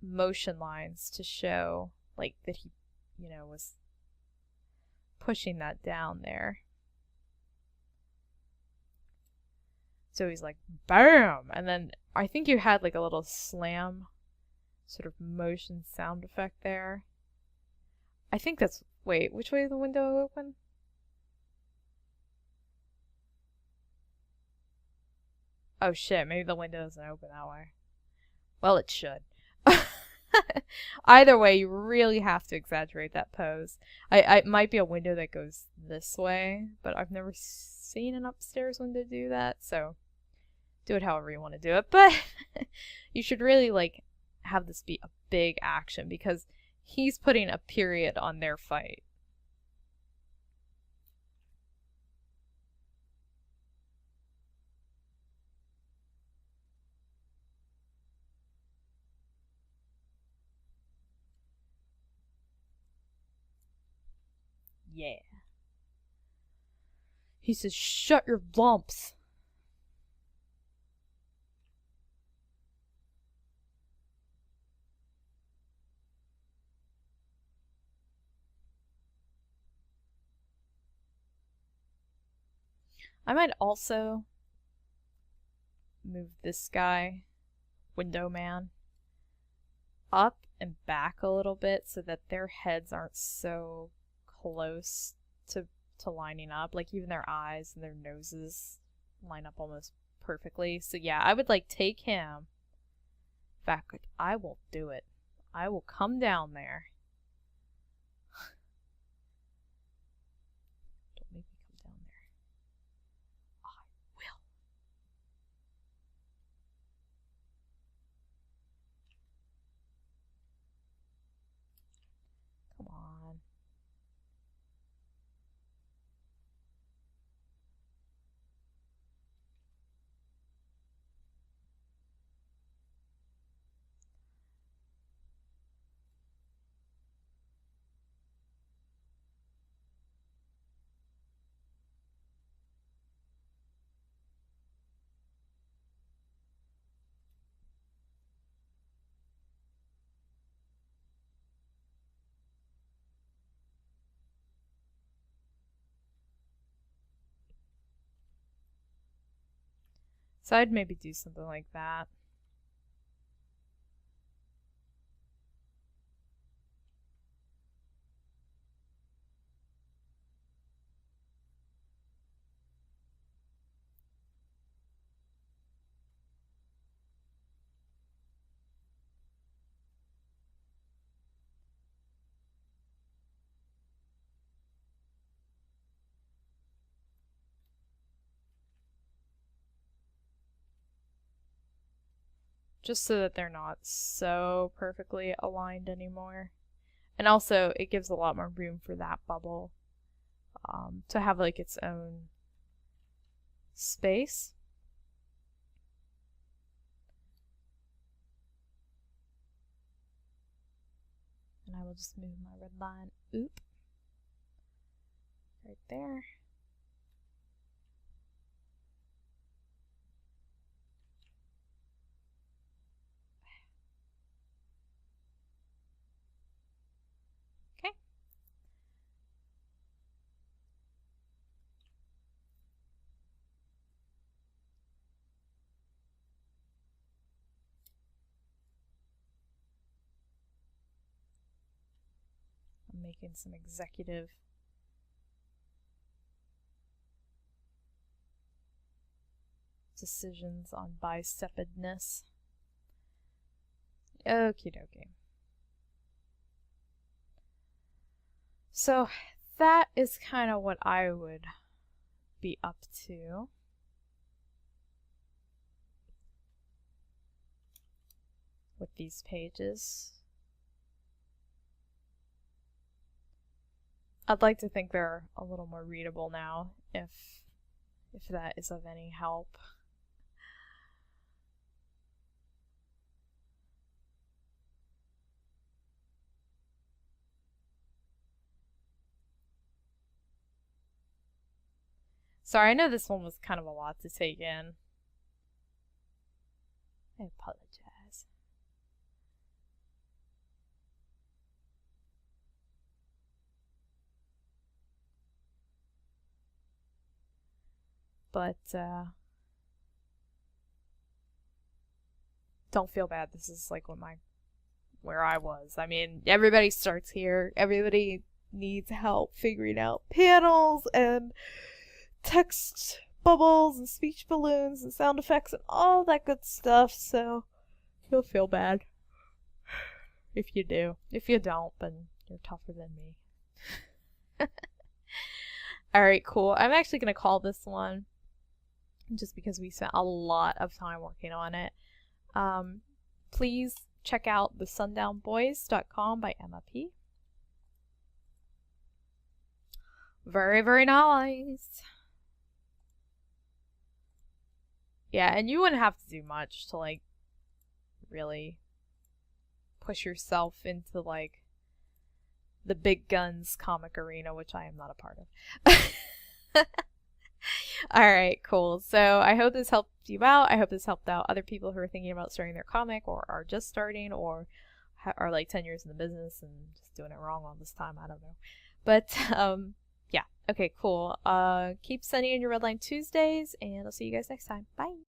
A: motion lines to show like that he, you know, was pushing that down there. So he's like, BAM! And then I think you had like a little slam sort of motion sound effect there. I think that's, wait, which way is the window open? Oh shit, maybe the window doesn't open that way. Well, it should. Either way, you really have to exaggerate that pose. It might be a window that goes this way, but I've never seen an upstairs window do that, so do it however you want to do it. But you should really like have this be a big action because he's putting a period on their fight. Yeah. He says, shut your lumps. I might also move this guy, Window Man, up and back a little bit so that their heads aren't so close to lining up. Like even their eyes and their noses line up almost perfectly. So yeah, I would like take him. In fact, I will do it. I will come down there. Don't make me come down there. I will. Come on. So I'd maybe do something like that. Just so that they're not so perfectly aligned anymore. And also, it gives a lot more room for that bubble to have like its own space. And I will just move my red line, oop, right there. Making some executive decisions on bicepedness. Okie dokie. So that is kind of what I would be up to. With these pages. I'd like to think they're a little more readable now, if that is of any help. Sorry, I know this one was kind of a lot to take in. I apologize. But, don't feel bad. This is like where I was. I mean, everybody starts here. Everybody needs help figuring out panels and text bubbles and speech balloons and sound effects and all that good stuff, so you'll feel bad if you do. If you don't, then you're tougher than me. Alright, cool. I'm actually going to call this one just because we spent a lot of time working on it. Please check out thesundownboys.com by Emma P. Very, very nice. Yeah, and you wouldn't have to do much to, like, really push yourself into, like, the big guns comic arena, which I am not a part of. Alright, cool. So I hope this helped you out. I hope this helped out other people who are thinking about starting their comic or are just starting or are like 10 years in the business and just doing it wrong all this time. I don't know. But, yeah, Okay, cool. Keep sending in your Redline Tuesdays, and I'll see you guys next time. Bye!